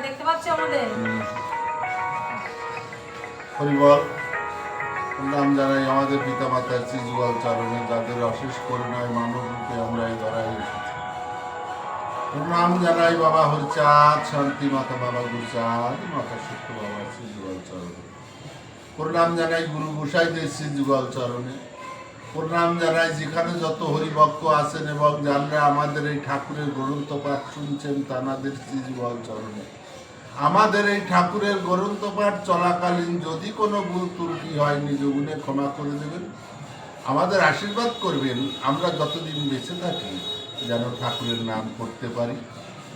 দেখতে পাচ্ছ আমাদের? হরিবল নাম জানাই আমাদের পিতা মাতার শ্রীযুগল চরণে, যাদের অশেষ করুণায় মানব রূপে আমরা এই ধরায় এসেছি। নাম জানাই বাবা হরিচাঁদ শান্তি, মাতা বাবা গুরুচাঁদ, মাতা সত্য বাবা শ্রীযুগল চরণে। প্রণাম জানাই গুরু গোসাইদের শ্রীযুগল চরণে। প্রণাম জানাই যেখানে যত হরিভক্ত আছেন এবং যারা আমাদের এই ঠাকুরের গ্রন্থ পাঠ শুনছেন তাদের শ্রীযুগল চরণে। আমাদের এই ঠাকুরের গ্রন্থ পাঠ চলাকালীন যদি কোনো ভুল ত্রুটি হয় নিজ গুণে ক্ষমা করে দেবেন, আমাদের আশীর্বাদ করবেন। আমরা যতদিন বেঁচে থাকি যেন ঠাকুরের নাম করতে পারি।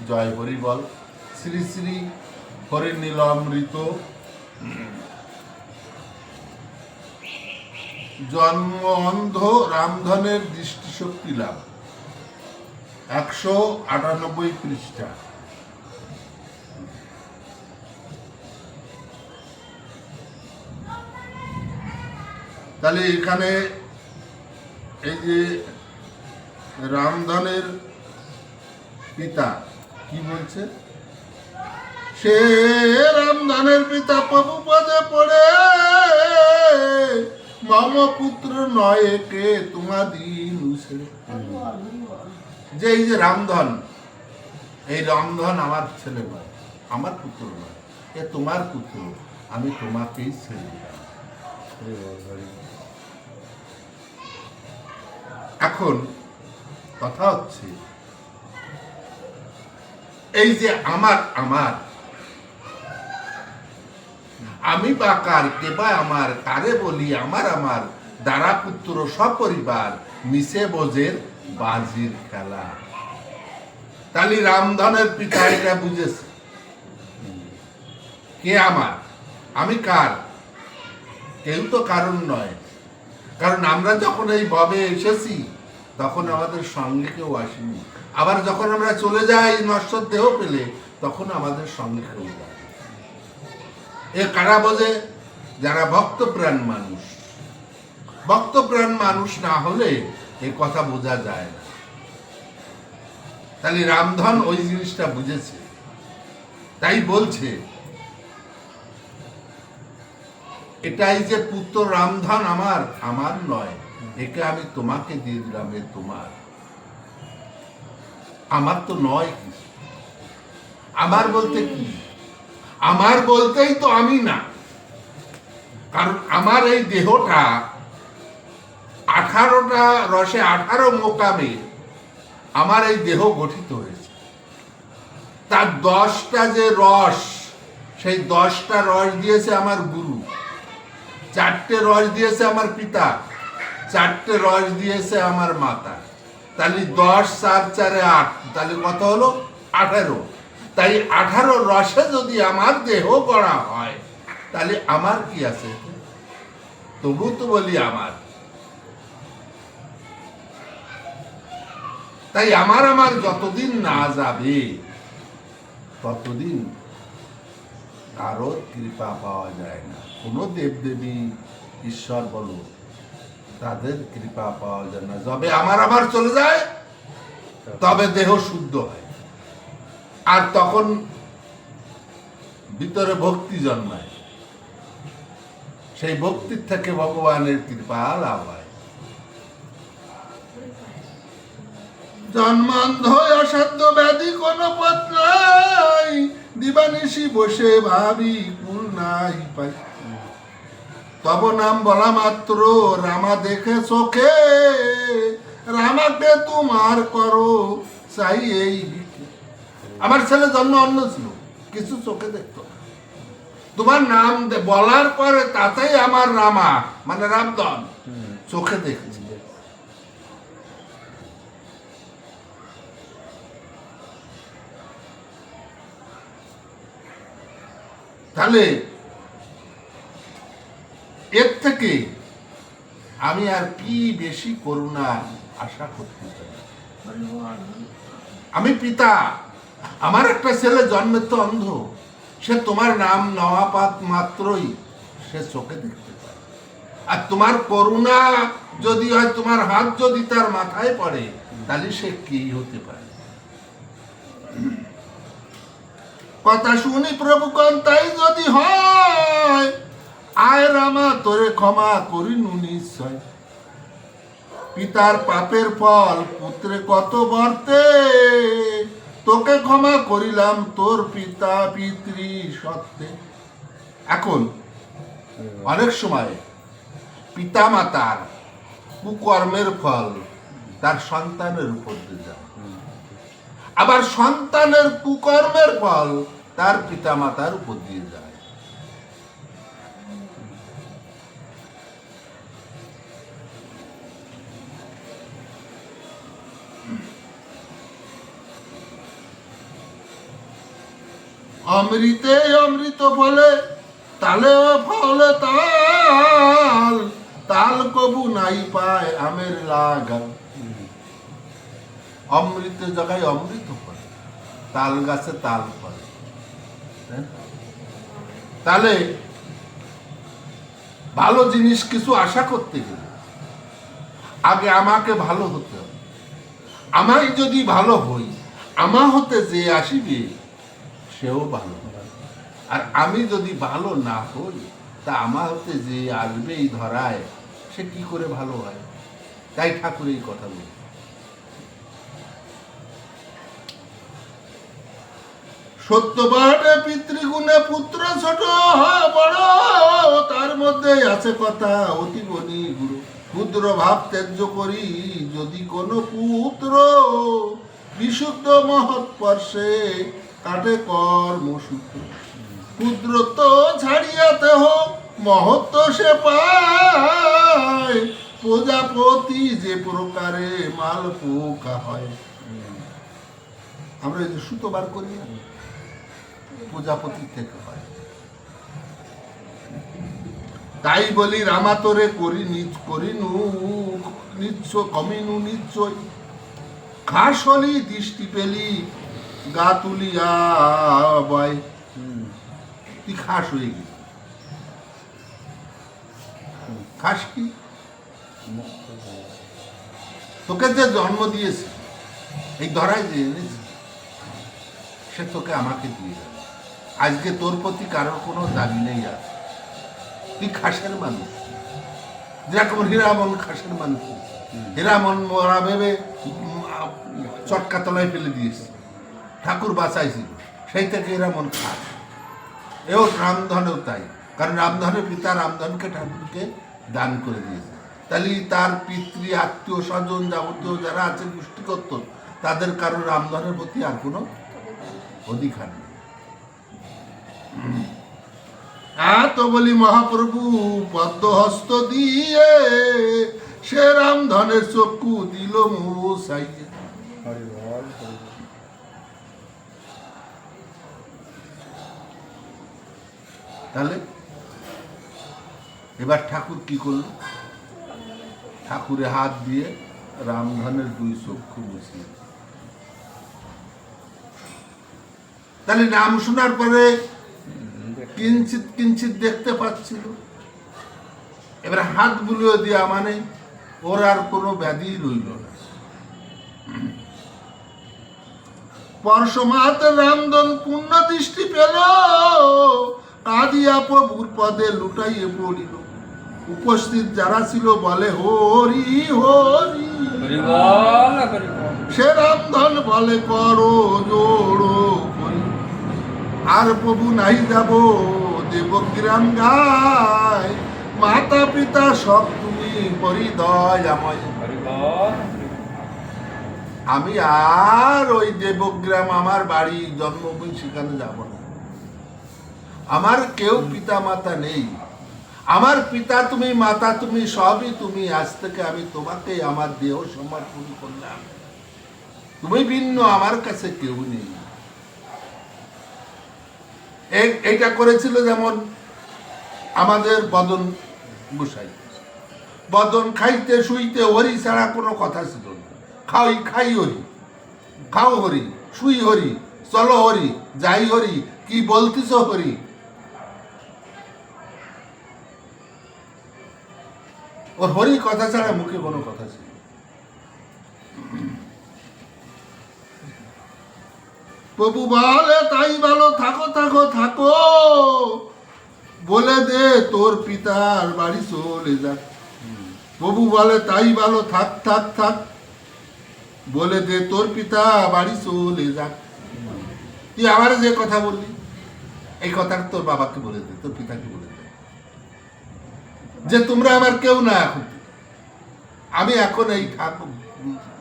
জয় হরি বল। শ্রী শ্রী হরি নীলামৃত জন্ম অন্ধ রামধনের দৃষ্টিশক্তি লাভ, 198 পৃষ্ঠা। তাহলে এখানে এই যে রামধনের পিতা কি বলছে, সে রামধনের পিতা প্রভু পদে পড়ে মম পুত্র নয় কে তোমাদিন। যে এই যে রামধন, এই রামধন আমার ছেলে নয়, আমার পুত্র নয়, এ তোমার পুত্র, আমি তোমাকেই ছেড়ে দিলাম। এখন কথা হচ্ছে এই যে আমার আমার আমি বা কার, কে বা আমার, কারে বলি আমার আমার, দ্বারা পুত্র সপরিবার মিশে বোঝের বাজির খেলা। তাহলে রামধনের পিতা এটা বুঝেছে, কে আমার, আমি কার, কেউ তো কারণ নয়। কারণ আমরা যখন এই ভবে এসেছি তখন আমাদের সঙ্গে কেউ আসেনি, আবার যখন আমরা চলে যাই নশ্বর দেহ পেলে তখন আমাদের সঙ্গে কেউ যায়। এ কারা বোঝে? যারা ভক্তপ্রাণ মানুষ। ভক্তপ্রাণ মানুষ না হলে এ কথা বোঝা যায় না। তাহলে রামধন ওই জিনিসটা বুঝেছে, তাই বলছে এটাই যে পুত্র রামধন আমার, আমার নয়, একে আমি তোমাকে দিয়ে দিলাম, এ তোমার, আমার তো নয় কিছু। আমার বলতে কি? আমার বলতেই তো আমি না, কারণ আমার এই দেহটা 18টা রসে 18 মোকামে আমার এই দেহ গঠিত হয়েছে। তার 10টা যে রস, সেই 10টা রস দিয়েছে আমার গুরু, 4টে রস দিয়েছে আমার পিতা, 4টে রস দিয়েছে আমার মাতা। তাহলে 10 4 4 8, তাহলে কত হলো? 18। তাই 18 রসে যদি আমার দেহ গড়া হয় তাহলে আমার কি আছে? তবু তো বলি আমার। তাই আমার আমার যতদিন না যাবে ততদিন কারো কৃপা পাওয়া যায় না। কোনো দেবদেবী ঈশ্বর বলো, তাদের কৃপা পাওয়া যায় না। যবে আমার আমার চলে যায় তবে দেহ শুদ্ধ হয়, আর তখন ভিতরে ভক্তি জন্মায়, সেই ভক্তির থেকে ভগবানের কৃপা লাভ হয়। জন্মান্ধ অসাধ্য ব্যাধি কোন পথ নাই, দিবানিশি বসে ভাবি কুল নাই পাই। তব নাম বলা মাত্র রামা দেখে চোখে, রামাকে তোমার করো চাই এই। আমার ছেলে জন্ম অন্য ছিল, কিছু চোখে দেখতো না, তোমার নাম বলার পরে তাতেই আমার রামা মানে রামধন চোখে দেখছে। তাহলে এর থেকে আমি আর কি বেশি করুণা আশা করতে চাই? আমি পিতা, আমার একটা ছেলে জন্মের তো অন্ধ, সে তোমার নাম নেওয়া পাত মাত্রই সে চোখে দেখতে পায়। আর তোমার করুণা যদি হয়, তোমার হাত যদি তার মাথায় পড়ে, তাহলে সে কি হতে পারে? কথা শুনি প্রভু কন তাই যদি হয়, আয় রামা তোরে ক্ষমা করিনু নিশ্চয়। পিতার পাপের ফল পুত্রে কত বর্তে, তোকে ক্ষমা করিলাম তোর পিতা পিতৃ সত্ত্বে। এখন অনেক সময় পিতা মাতার কুকর্মের ফল তার সন্তানের উপর দিয়ে যায়, আবার সন্তানের কুকর্মের ফল তার পিতা মাতার উপর দিয়ে যায়। অমৃতে অমৃত ফলে তালে ফলে তাল, তাল কবু নাই পায় আমের লাগাল। অমৃত জায়গায় অমৃত ফলে, তাল গাছে তাল ফলে। তাহলে ভালো জিনিস কিছু আশা করতে গেলে আগে আমাকে ভালো হতে হবে। আমায় যদি ভালো হই, আমা হতে যে আসিবে সেও ভালো। আর আমি যদি ভালো না হই, তা আমার হতে যে আসবে এই ধরায় সে কি করে ভালো হয়? তাই ঠাকুর এই কথা বলে। সত্যবাদে পিতৃগুণে পুত্র ছোট হয় বড়, তার মধ্যে আছে কথা অতি বনি গুরু। ক্ষুদ্র ভাব ত্যায্য করি যদি কোনো পুত্র, বিশুদ্ধ মহৎ স্পর্শে কাটে কর্মসূত্র। ক্ষুদ্রত্ব ছাড়িয়াতে হোক মহত্ব সে পায়, প্রজাপতি যে প্রকারে মাল পোকা হয়। আমরা এই যে সুতো বার করি না, প্রজাপতি থেকে হয়। তাই বলি রামাতরে করিনু নিচ্ছ কমিনু নিশ্চয়। খাস হলি দৃষ্টি পেলি গা তুলিয়া বয়। তুই খাস হয়ে গেলি। খাস কি? তোকে যে জন্ম দিয়েছে, এই ধরায় যে এনেছে, সে তোকে আমাকে দিয়ে যাবে। আজকে তোর প্রতি কারোর কোনো দাবি নেই। আর তুই খাসের মানুষ, যেরকম হীরামন খাসের মানুষ। হীরামন মরা ভেবে চটকা তলায় ফেলে দিয়েছে, ঠাকুর বাঁচাইছিল, সেই থেকে হীরামন খাস। এও রামধনেও তাই, কারণ রামধনের পিতা রামধনকে ঠাকুরকে দান করে দিয়েছে। তাহলে তার পিতৃ আত্মীয় স্বজন যাবতীয় যারা আছে গোষ্ঠীগত, তাদের কারণ রামধনের প্রতি আর কোনো অধিকার নেই। তো বলি মহাপ্রভু পদ্মহস্ত দিয়ে সে রামধনের চক্ষু দিল মুসাইয়ে। তাহলে এবার ঠাকুর কি করল? ঠাকুরে হাত দিয়ে রামধনের দুই চক্ষু মুছিয়ে। তাহলে নাম শোনার পরে কিঞ্চিত কিঞ্চিত দেখতে পাচ্ছিল। এবার হাত বুলিয়ে দেওয়া মানে ওর আর কোনো ব্যাধি রইল না। পরশমাত রামধন পূর্ণ দৃষ্টি পেল, কাঁদিয়া প্রভুর পদে লুটাইয়ে পড়িল। উপস্থিত যারা ছিল বলে হরি হরি, সে রামধন বলে করো জোড়ো করি। আর প্রভু নাই যাব দেবগ্রাম গায়, মাতা পিতা সব তুমি পরিদয় আমায়। আমি আর ওই দেবগ্রাম আমার বাড়ি জন্মভূমি সেখানে যাব না। আমার কেউ পিতা মাতা নেই। আমার পিতা তুমি, মাতা তুমি, সবই তুমি। আজ থেকে আমি তোমাকে আমার দেহ সমর্পণ করলাম। তুমি ভিন্ন, আমার কাছে কেউ নেই। এইটা করেছিল যেমন আমাদের বদন গোসাই। বদন খাইতে শুইতে হরি ছাড়া কোনো কথা ছিল না। খাই হরি, খাও হরি, শুই হরি, চলো হরি, যাই হরি, কি বলতিস হরি। ওর হরি কথা ছাড়া মুখে কোনো কথা ছিল। প্রভু বলে তাই ভালো, থাকো থাকো থাকো, বলে দে তোর পিতার বাড়ি চলে যাক। প্রভু বলে তাই ভালো, থাক থাক থাক, বলে দে তোর পিতা বাড়ি চলে যাক। তুই আবার যে কথা বললি, এই কথাটা তোর বাবাকে বলে দে, তোর পিতাকে বলে দে, যে তোমরা আমার কেউ না, এখন আমি এখন এই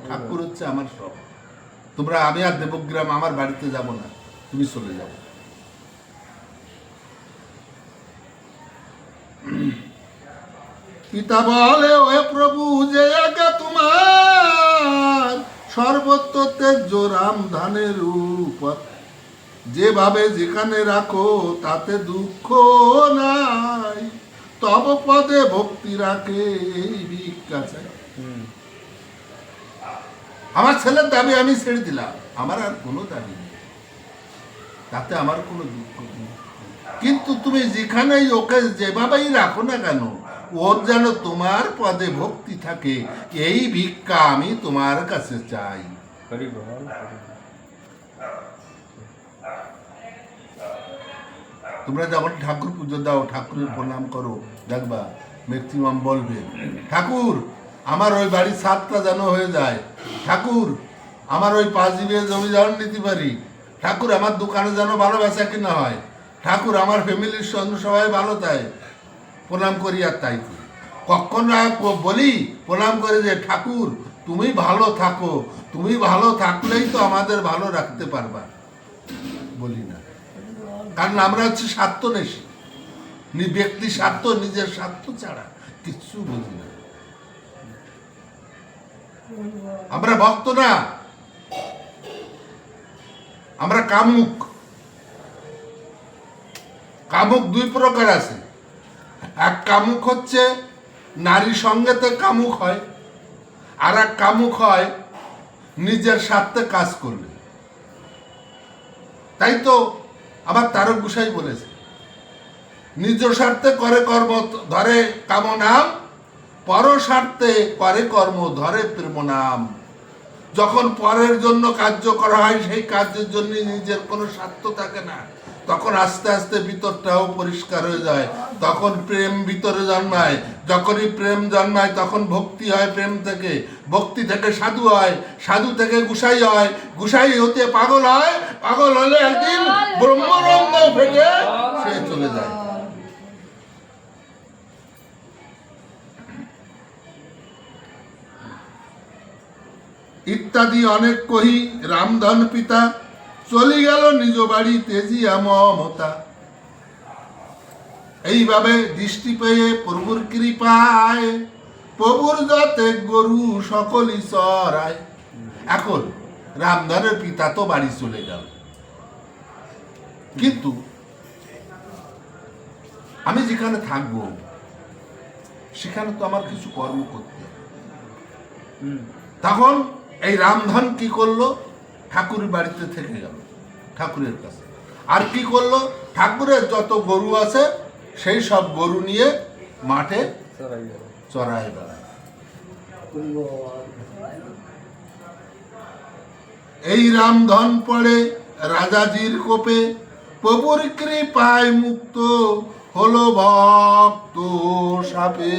ঠাকুর হচ্ছে আমার সব, তোমরা, আমি আর দেবগ্রাম আমার বাড়িতে যাব না, তুমি চলে যাও। পিতা বলে ও প্রভু, যে আগে তোমার সর্বত্র তেজ রাম ধানের উপর, যেভাবে যেখানে রাখো তাতে দুঃখ নাই, তব পদে ভক্তি রাখে এই ভিক্ষা চাই। আমার ছেলের দাবি আমি ছেড়ে দিলাম, আমার আর কোনো দাবি নেই, তাতে আমার কোনো দুঃখ নেই, কিন্তু তুমি যেখানেই ওকে যেভাবেই রাখো না কেন, ওর যেন তোমার পদে ভক্তি থাকে, এই ভিক্ষা আমি তোমার কাছে চাই। তোমরা যেমন ঠাকুর পুজো দাও, ঠাকুরের প্রণাম করো, দেখবা ম্যাক্সিমাম বলবে ঠাকুর আমার ওই বাড়ির ছাদটা যেন হয়ে যায়, ঠাকুর আমার ওই 5 বিঘে জমি যেন নিতে পারি, ঠাকুর আমার দোকানে যেন ভালো বেচা কিনা হয়, ঠাকুর আমার ফ্যামিলির সঙ্গে সবাই ভালো তাই প্রণাম করি। আর তাই করি, কখন বলি প্রণাম করে যে ঠাকুর তুমি ভালো থাকো, তুমি ভালো থাকলেই তো আমাদের ভালো রাখতে পারবা, বলি না। কারণ আমরা হচ্ছে স্বার্থনেশী, ব্যক্তি স্বার্থ, নিজের স্বার্থ ছাড়া কিচ্ছু বুঝি না। আমরা ভক্ত না, আমরা কামুক। কামুক 2 প্রকার আছে, এক কামুক হচ্ছে নারী সঙ্গেতে কামুক হয়, আর এক কামুক হয় নিজের স্বার্থে কাজ করলে। তাই তো আবার তারক গোসাই বলেছে, নিজ স্বার্থে করে কর্ম ধরে কামনাম, পর স্বার্থে করে কর্ম ধরে প্রেম নাম। যখন পরের জন্য কার্য করা হয়, সেই কার্যের জন্য নিজের কোনো স্বার্থ থাকে না, তখন আস্তে আস্তে ভিতরটাও পরিষ্কার হয়ে যায়, তখন প্রেম ভিতরে জন্মায়, যখনই প্রেম জন্মায় তখন ভক্তি হয়, প্রেম থেকে ভক্তি থেকে সাধু হয়, সাধু থেকে গোসাই হয়, গোসাই হতে পাগল হয়, পাগল হলে একদিন ব্রহ্মরঙ্গ ফেটে সে চলে যায়। ইত্যাদি অনেক কহি রামধন পিতা, চলে গেল নিজ বাড়ি তেজিয়া মমতা। এইভাবে দৃষ্টি পেয়ে প্রভুর কৃপায়, প্রভুর যতে গরু সকলই চরায়। এখন রামধনের পিতা তো বাড়ি চলে গেল, কিন্তু আমি যেখানে থাকবো সেখানে তো আমার কিছু কর্ম করতে হবে। তখন এই রামধন কি করলো, ঠাকুরের বাড়িতে থেকে গেল, ঠাকুরের কাছে। আর কি করলো, ঠাকুরের যত গরু আছে সেই সব গরু নিয়ে মাঠে চড়ায় বেড়ায়। এই রামধন পড়ে রাজাজির কোপে, প্রভুর কৃপায় মুক্ত হলো ভক্ত সাপে।